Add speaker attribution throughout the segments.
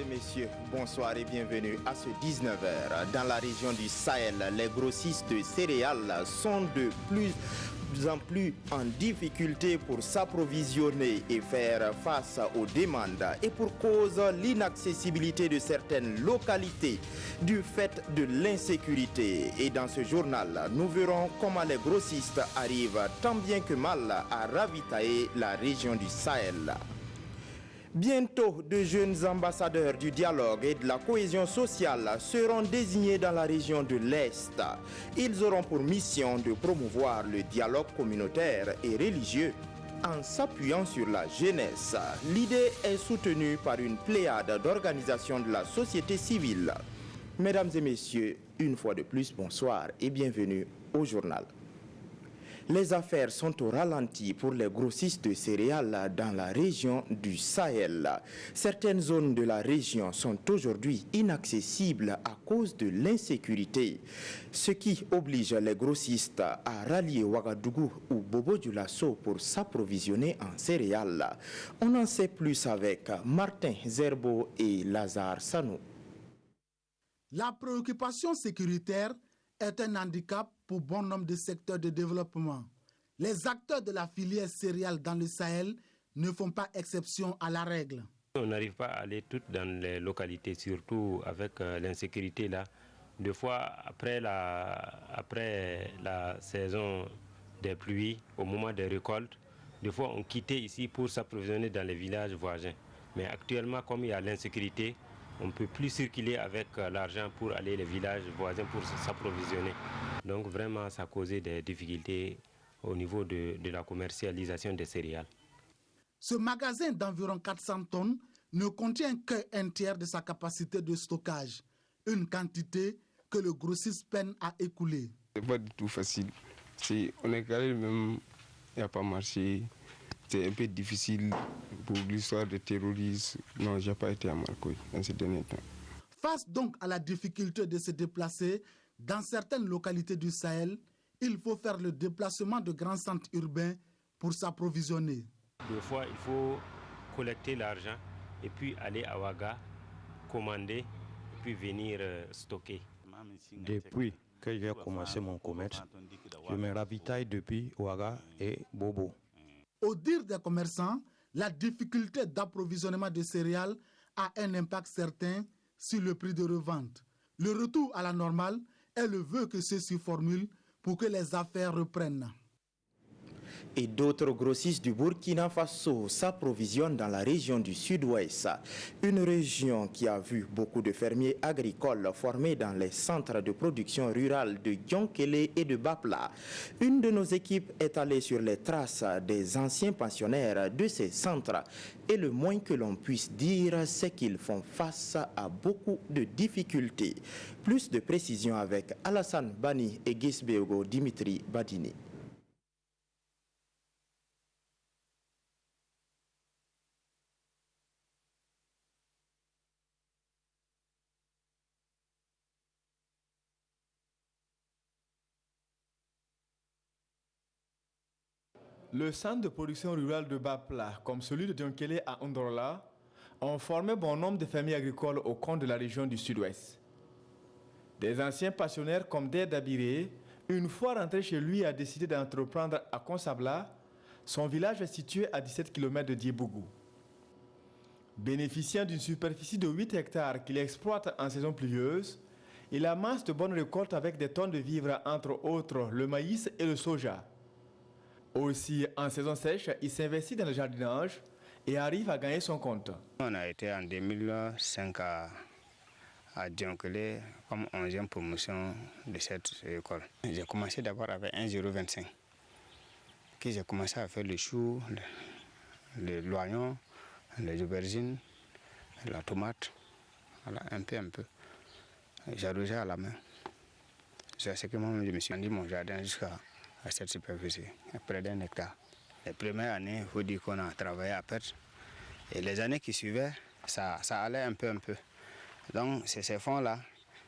Speaker 1: et messieurs, bonsoir et bienvenue à ce 19h. Dans la région du Sahel, les grossistes de céréales sont de plus en plus en difficulté pour s'approvisionner et faire face aux demandes. Et pour cause, l'inaccessibilité de certaines localités du fait de l'insécurité. Et dans ce journal, nous verrons comment les grossistes arrivent tant bien que mal à ravitailler la région du Sahel. Bientôt, de jeunes ambassadeurs du dialogue et de la cohésion sociale seront désignés dans la région de l'Est. Ils auront pour mission de promouvoir le dialogue communautaire et religieux en s'appuyant sur la jeunesse. L'idée est soutenue par une pléiade d'organisations de la société civile. Mesdames et messieurs, une fois de plus, bonsoir et bienvenue au journal. Les affaires sont au ralenti pour les grossistes de céréales dans la région du Sahel. Certaines zones de la région sont aujourd'hui inaccessibles à cause de l'insécurité, ce qui oblige les grossistes à rallier Ouagadougou ou Bobo-Dioulasso pour s'approvisionner en céréales. On en sait plus avec Martin Zerbo et Lazare Sanou.
Speaker 2: La préoccupation sécuritaire est un handicap pour bon nombre de secteurs de développement. Les acteurs de la filière céréale dans le Sahel ne font pas exception à la règle.
Speaker 3: On n'arrive pas à aller toutes dans les localités, surtout avec l'insécurité là. Deux fois après la saison des pluies, au moment des récoltes, des fois on quittait ici pour s'approvisionner dans les villages voisins. Mais actuellement, comme il y a l'insécurité, on ne peut plus circuler avec l'argent pour aller les villages voisins pour s'approvisionner. Donc vraiment, ça a causé des difficultés au niveau de la commercialisation des céréales.
Speaker 2: Ce magasin d'environ 400 tonnes ne contient qu'un tiers de sa capacité de stockage, une quantité que le grossiste peine à écouler.
Speaker 4: Ce n'est pas du tout facile. On est carré même, il n'y a pas marché. C'est un peu difficile pour l'histoire de terrorisme. Non, je n'ai pas été à Marcoy dans ces derniers temps.
Speaker 2: Face donc à la difficulté de se déplacer, dans certaines localités du Sahel, il faut faire le déplacement de grands centres urbains pour s'approvisionner.
Speaker 3: Des fois, il faut collecter l'argent et puis aller à Ouaga, commander et puis venir stocker.
Speaker 5: Depuis que j'ai commencé mon commerce, je me ravitaille depuis Ouaga et Bobo.
Speaker 2: Au dire des commerçants, la difficulté d'approvisionnement de céréales a un impact certain sur le prix de revente. Le retour à la normale est le vœu que ceux-ci formulent pour que les affaires reprennent.
Speaker 1: Et d'autres grossistes du Burkina Faso s'approvisionnent dans la région du sud-ouest, une région qui a vu beaucoup de fermiers agricoles formés dans les centres de production rurale de Dionkele et de Bapla. Une de nos équipes est allée sur les traces des anciens pensionnaires de ces centres et le moins que l'on puisse dire, c'est qu'ils font face à beaucoup de difficultés. Plus de précisions avec Alassane Bani et Gisbeogo Dimitri Badini.
Speaker 6: Le centre de production rurale de Bapla, comme celui de Dionkele à Ondorola, ont formé bon nombre de familles agricoles au compte de la région du sud-ouest. Des anciens pensionnaires comme Der Dabiré, une fois rentré chez lui, a décidé d'entreprendre à Konsabla. Son village est situé à 17 km de Diebougou. Bénéficiant d'une superficie de 8 hectares qu'il exploite en saison pluvieuse, il amasse de bonnes récoltes avec des tonnes de vivres, entre autres le maïs et le soja. Aussi, en saison sèche, il s'investit dans le jardinage et arrive à gagner son compte.
Speaker 7: On a été en 2005 à Dionkele comme 11e promotion de cette école. J'ai commencé d'abord avec 1,025. J'ai commencé à faire le chou, le l'oignon, les aubergines, la tomate, voilà, un peu. J'arrosais à la main. C'est ce que moi je me suis rendu mon jardin jusqu'à cette superficie, près d'1 hectare. Les premières années, il faut dire qu'on a travaillé à perte. Et les années qui suivaient, ça allait un peu. Donc c'est ces fonds-là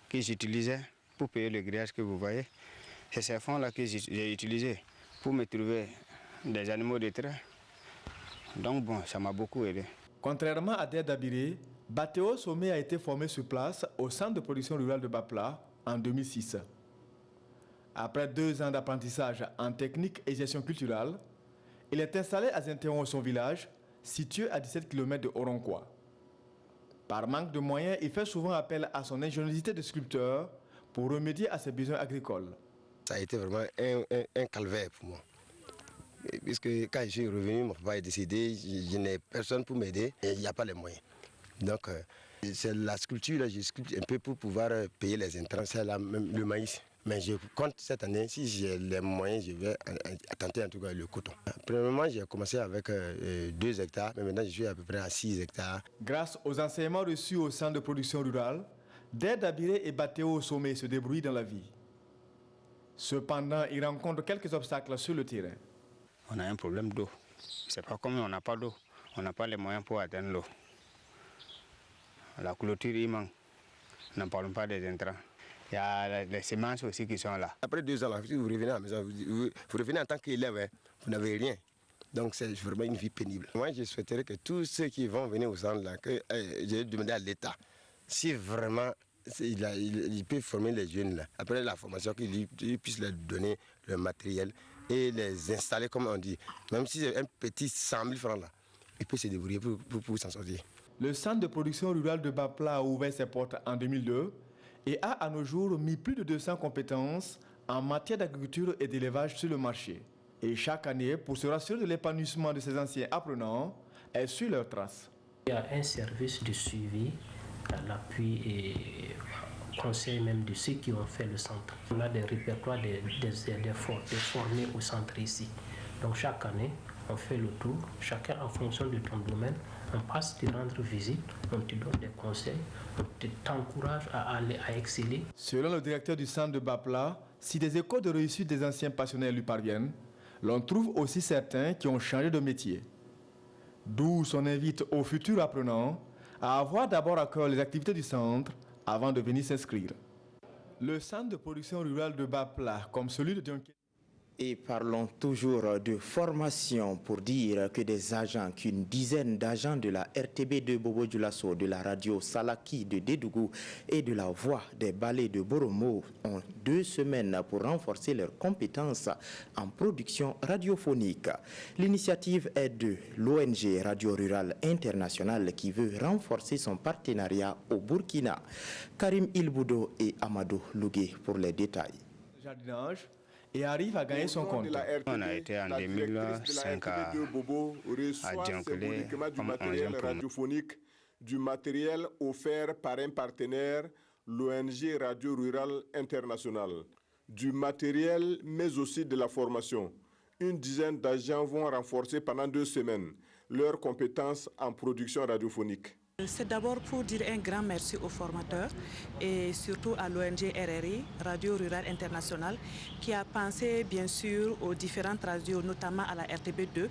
Speaker 7: que j'utilisais pour payer le grillage que vous voyez. C'est ces fonds-là que j'ai utilisés pour me trouver des animaux de trait. Donc bon, ça m'a beaucoup aidé.
Speaker 6: Contrairement à Der Dabiré, Batéo Somé a été formé sur place au centre de production rurale de Bapla en 2006. Après 2 ans d'apprentissage en technique et gestion culturelle, il est installé à Zintéon, son village, situé à 17 km de Oronkoa. Par manque de moyens, il fait souvent appel à son ingéniosité de sculpteur pour remédier à ses besoins agricoles.
Speaker 8: Ça a été vraiment un calvaire pour moi. Puisque quand je suis revenu, mon papa est décédé, je n'ai personne pour m'aider et il n'y a pas les moyens. Donc c'est la sculpture, là, je sculpte un peu pour pouvoir payer les intrants, c'est même le maïs. Mais je compte cette année, si j'ai les moyens, je vais tenter en tout cas le coton. Premièrement, j'ai commencé avec 2 hectares, mais maintenant je suis à peu près à 6 hectares.
Speaker 6: Grâce aux enseignements reçus au centre de production rurale, Ded Abiré et Batéo Somé se débrouillent dans la vie. Cependant, ils rencontrent quelques obstacles sur le terrain.
Speaker 7: On a un problème d'eau. C'est pas comme on n'a pas d'eau. On n'a pas les moyens pour atteindre l'eau. La clôture, il manque. N'en parlons pas des intrants. Il y a les semences aussi qui sont là.
Speaker 8: Après 2 ans, là, si vous revenez à la maison, vous revenez en tant qu'élève, hein, vous n'avez rien. Donc c'est vraiment une vie pénible. Moi, je souhaiterais que tous ceux qui vont venir au centre, là, que je demande à l'État, si vraiment il peut former les jeunes, là, après la formation, qu'il puisse leur donner le matériel et les installer, comme on dit. Même si c'est un petit 100 000 francs, là, il peut se débrouiller pour s'en sortir.
Speaker 6: Le centre de production rurale de Bapla a ouvert ses portes en 2002 et a à nos jours mis plus de 200 compétences en matière d'agriculture et d'élevage sur le marché. Et chaque année, pour se rassurer de l'épanouissement de ces anciens apprenants, elle suit leurs traces.
Speaker 9: Il y a un service de suivi à l'appui et conseil même de ceux qui ont fait le centre. On a des répertoires des formés au centre ici. Donc chaque année, on fait le tour, chacun en fonction de ton domaine, on passe te rendre visite, on te donne des conseils, on t'encourage à aller à exceller.
Speaker 6: Selon le directeur du centre de Bapla, si des échos de réussite des anciens passionnés lui parviennent, l'on trouve aussi certains qui ont changé de métier. D'où on invite aux futurs apprenants à avoir d'abord à cœur les activités du centre avant de venir s'inscrire. Le centre de production rurale de Bapla, comme celui de Dionké.
Speaker 1: Et parlons toujours de formation pour dire que des agents, qu'une dizaine d'agents de la RTB de Bobo Dioulasso, de la radio Salaki de Dédougou et de la voix des ballets de Boromo ont 2 semaines pour renforcer leurs compétences en production radiophonique. L'initiative est de l'ONG Radio Rurale Internationale qui veut renforcer son partenariat au Burkina. Karim Ilboudo et Amadou Lougué pour les détails.
Speaker 6: Jardinage et arrive à gagner son compte.
Speaker 7: On a été en 2005 à Dionkelé comme 11e
Speaker 10: radiophonique, du matériel offert par un partenaire, l'ONG Radio Rurale Internationale. Du matériel, mais aussi de la formation. Une dizaine d'agents vont renforcer pendant 2 semaines leurs compétences en production radiophonique.
Speaker 11: C'est d'abord pour dire un grand merci aux formateurs et surtout à l'ONG RRI, Radio Rurale Internationale, qui a pensé bien sûr aux différentes radios, notamment à la RTB2,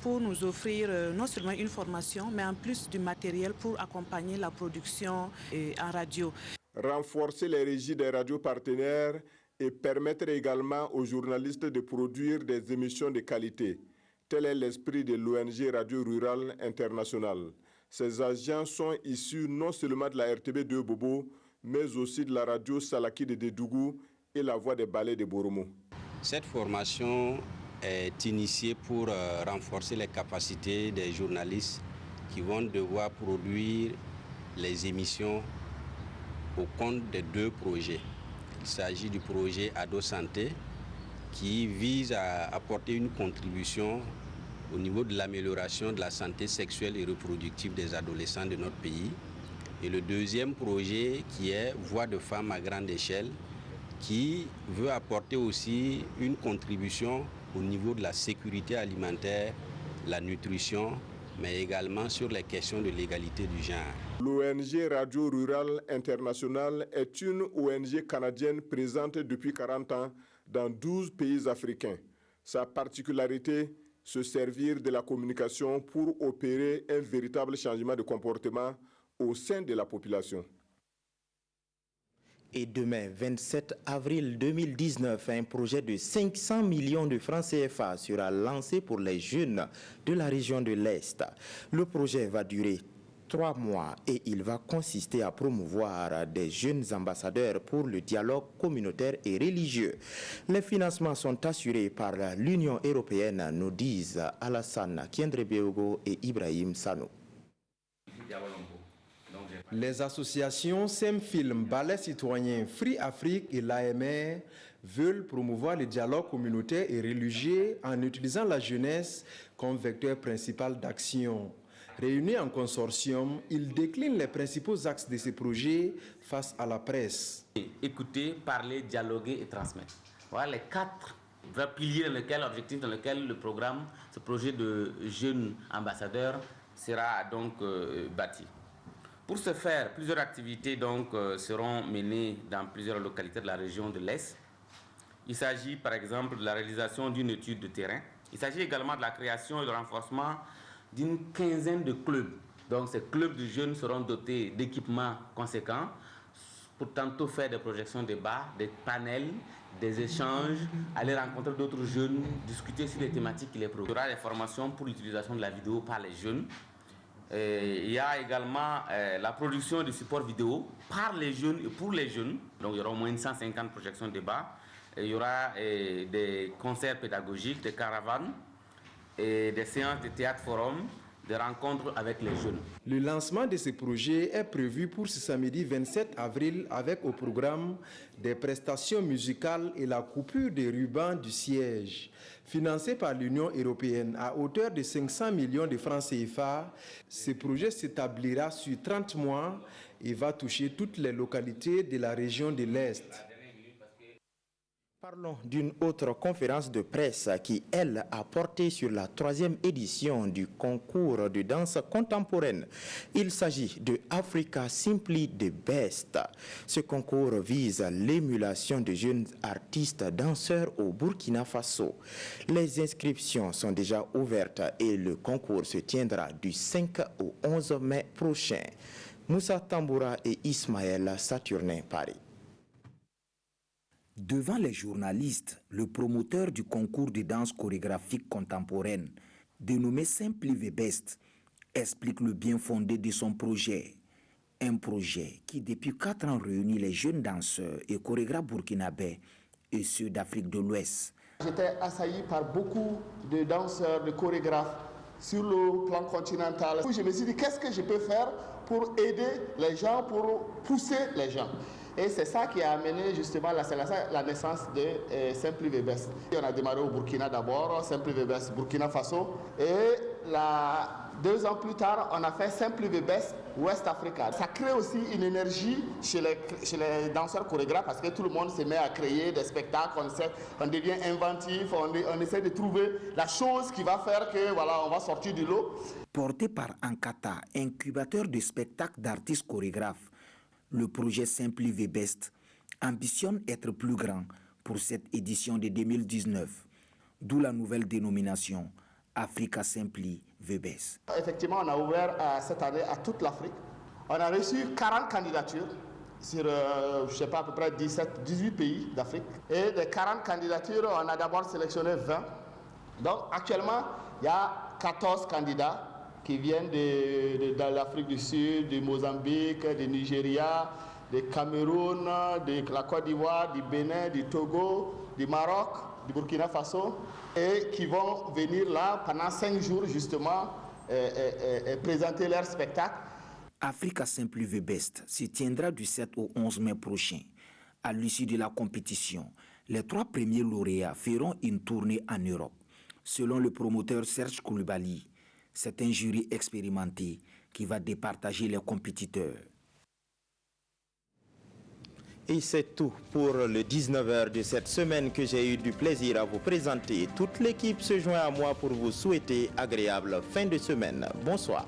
Speaker 11: pour nous offrir non seulement une formation, mais en plus du matériel pour accompagner la production en radio.
Speaker 10: Renforcer les régies des radios partenaires et permettre également aux journalistes de produire des émissions de qualité. Tel est l'esprit de l'ONG Radio Rurale Internationale. Ces agents sont issus non seulement de la RTB de Bobo, mais aussi de la radio Salaki de Dédougou et la voix des ballets de Boromo.
Speaker 12: Cette formation est initiée pour renforcer les capacités des journalistes qui vont devoir produire les émissions au compte des 2 projets. Il s'agit du projet Ado Santé qui vise à apporter une contribution au niveau de l'amélioration de la santé sexuelle et reproductive des adolescents de notre pays. Et le 2e projet qui est Voix de femmes à grande échelle, qui veut apporter aussi une contribution au niveau de la sécurité alimentaire, la nutrition, mais également sur les questions de l'égalité du genre.
Speaker 10: L'ONG Radio Rurale Internationale est une ONG canadienne présente depuis 40 ans dans 12 pays africains. Sa particularité, se servir de la communication pour opérer un véritable changement de comportement au sein de la population.
Speaker 1: Et demain, 27 avril 2019, un projet de 500 millions de francs CFA sera lancé pour les jeunes de la région de l'Est. Le projet va durer 3 mois et il va consister à promouvoir des jeunes ambassadeurs pour le dialogue communautaire et religieux. Les financements sont assurés par l'Union européenne, nous disent Alassane Kiendrebeogo et Ibrahim Sano.
Speaker 13: Les associations Semfilm, Ballet Citoyen, Free Afrique et l'AMR veulent promouvoir le dialogue communautaire et religieux en utilisant la jeunesse comme vecteur principal d'action. Réunis en consortium, ils déclinent les principaux axes de ces projets face à la presse.
Speaker 14: Écouter, parler, dialoguer et transmettre. Voilà les 4 vrais piliers objectifs dans lesquels le programme, ce projet de jeunes ambassadeurs sera donc bâti. Pour ce faire, plusieurs activités seront menées dans plusieurs localités de la région de l'Est. Il s'agit par exemple de la réalisation d'une étude de terrain. Il s'agit également de la création et du renforcement d'une quinzaine de clubs. Donc ces clubs de jeunes seront dotés d'équipements conséquents pour tantôt faire des projections de débats, des panels, des échanges, aller rencontrer d'autres jeunes, discuter sur les thématiques qui les préoccupent. Il y aura des formations pour l'utilisation de la vidéo par les jeunes. Il y a également la production de supports vidéo par les jeunes et pour les jeunes. Donc il y aura au moins 150 projections de débats. Il y aura des concerts pédagogiques, des caravanes, et des séances de théâtre-forum, des rencontres avec les jeunes.
Speaker 13: Le lancement de ce projet est prévu pour ce samedi 27 avril avec au programme des prestations musicales et la coupure des rubans du siège. Financé par l'Union européenne à hauteur de 500 millions de francs CFA, ce projet s'établira sur 30 mois et va toucher toutes les localités de la région de l'Est.
Speaker 1: Parlons d'une autre conférence de presse qui, elle, a porté sur la 3e édition du concours de danse contemporaine. Il s'agit de Africa Simply the Best. Ce concours vise l'émulation de jeunes artistes danseurs au Burkina Faso. Les inscriptions sont déjà ouvertes et le concours se tiendra du 5 au 11 mai prochain. Moussa Tamboura et Ismaël Saturnin, Paris.
Speaker 15: Devant les journalistes, le promoteur du concours de danse chorégraphique contemporaine, dénommé Simply the Best, explique le bien fondé de son projet. Un projet qui, depuis 4 ans, réunit les jeunes danseurs et chorégraphes burkinabés et ceux d'Afrique de l'Ouest.
Speaker 16: J'étais assailli par beaucoup de danseurs, de chorégraphes sur le plan continental. Je me suis dit, qu'est-ce que je peux faire pour aider les gens, pour pousser les gens? Et c'est ça qui a amené justement la naissance de Simply the Best. On a démarré au Burkina d'abord, Simply the Best Burkina Faso. Et 2 ans plus tard, on a fait Simply the Best West Africa. Ça crée aussi une énergie chez les danseurs chorégraphes parce que tout le monde se met à créer des spectacles, on devient inventif, on essaie de trouver la chose qui va faire que voilà, on va sortir du lot.
Speaker 15: Porté par Ankata, incubateur de spectacles d'artistes chorégraphes, le projet Simply the Best ambitionne être plus grand pour cette édition de 2019, d'où la nouvelle dénomination Africa Simply the Best.
Speaker 16: Effectivement, on a ouvert cette année à toute l'Afrique. On a reçu 40 candidatures sur, je sais pas, à peu près 18 pays d'Afrique. Et des 40 candidatures, on a d'abord sélectionné 20. Donc actuellement, il y a 14 candidats qui viennent de l'Afrique du Sud, du Mozambique, du Nigeria, du Cameroun, de la Côte d'Ivoire, du Bénin, du Togo, du Maroc, du Burkina Faso, et qui vont venir là pendant 5 jours justement et présenter leur spectacle.
Speaker 15: Africa Simply the Best se tiendra du 7 au 11 mai prochain. À l'issue de la compétition, les 3 premiers lauréats feront une tournée en Europe. Selon le promoteur Serge Koulibaly, c'est un jury expérimenté qui va départager les compétiteurs.
Speaker 1: Et c'est tout pour le 19h de cette semaine que j'ai eu du plaisir à vous présenter. Toute l'équipe se joint à moi pour vous souhaiter agréable fin de semaine. Bonsoir.